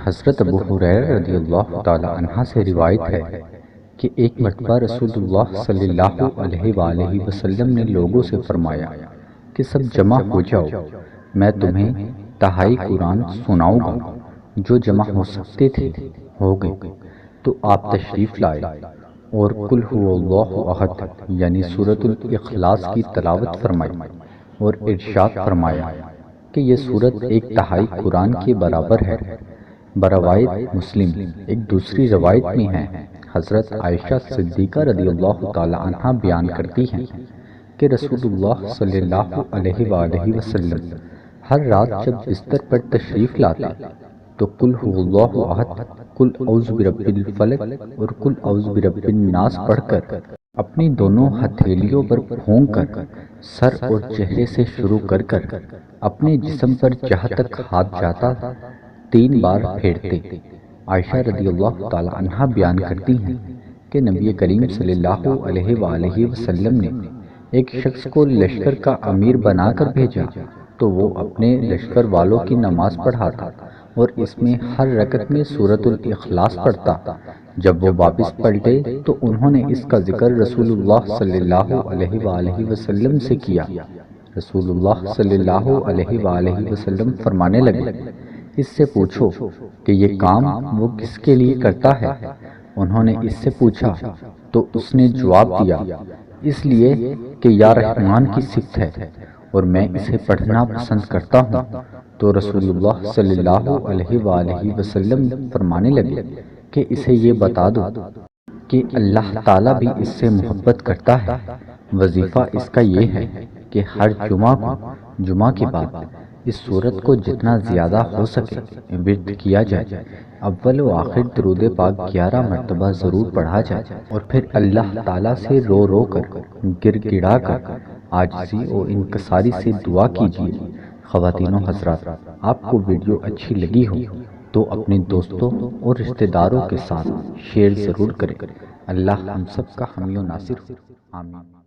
حضرت ابو ہریرہ رضی اللہ تعالی عنہ سے روایت ہے کہ ایک مرتبہ رسول اللہ صلی اللہ علیہ وآلہ وسلم نے لوگوں سے فرمایا کہ سب جمع ہو جاؤ، میں تمہیں تہائی قرآن سناؤں گا۔ جو جمع ہو سکتے تھے ہو گئے، تو آپ تشریف لائے اور قل هو اللہ احد یعنی سورۃ الاخلاص کی تلاوت فرمائی اور ارشاد فرمایا کہ یہ سورت ایک تہائی قرآن کے برابر ہے۔ بروایت مسلم ایک دوسری روایت میں ہے، حضرت عائشہ صدیقہ رضی اللہ تعالی عنہ بیان کرتی ہیں کہ رسول اللہ صلی اللہ علیہ وآلہ وسلم ہر رات جب بستر پر تشریف لاتے تو قل هو اللہ احد، قل اعوذ برب الفلق اور قل اعوذ برب الناس پڑھ کر اپنی دونوں ہتھیلیوں پر پھونک کر سر اور چہرے سے شروع کر اپنے جسم پر جہاں تک ہاتھ جاتا 3 بار پھیرتے۔ عائشہ رضی اللہ تعالی عنہ بیان کرتی ہیں کہ نبی کریم صلی اللہ علیہ وآلہ وسلم نے ایک شخص کو لشکر کا امیر بنا کر بھیجا تو وہ اپنے لشکر والوں کی نماز پڑھاتا اور اس میں ہر رکعت میں سورۃ الاخلاص پڑھتا۔ جب وہ واپس پلٹے تو انہوں نے اس کا ذکر رسول اللہ صلی اللہ علیہ وآلہ وسلم سے کیا۔ رسول اللہ صلی اللہ علیہ وآلہ وسلم فرمانے لگے، اس سے پوچھو کہ یہ کام وہ کس کے لیے کرتا ہے؟ انہوں نے اس سے پوچھا تو اس نے جواب دیا، اس لیے کہ یا رحمان کی صفت ہے اور میں اسے پڑھنا پسند کرتا ہوں۔ تو رسول اللہ صلی اللہ علیہ وآلہ وسلم فرمانے لگے کہ اسے یہ بتا دو کہ اللہ تعالیٰ بھی اس سے محبت کرتا ہے۔ وظیفہ اس کا یہ ہے کہ ہر جمعہ کو جمعہ کے بعد اس سورت کو جتنا زیادہ ہو سکے ورد کیا جائے۔ اول و آخر درود پاک 11 مرتبہ ضرور پڑھا جائے اور پھر اللہ تعالیٰ سے رو رو کر گر گڑا کر عاجزی و انکساری سے دعا کیجیے۔ خواتین و حضرات، آپ کو ویڈیو اچھی لگی ہو تو اپنے دوستوں اور رشتہ داروں کے ساتھ شیئر ضرور کریں۔ اللہ ہم سب کا حامی و ناصر ہو، آمین۔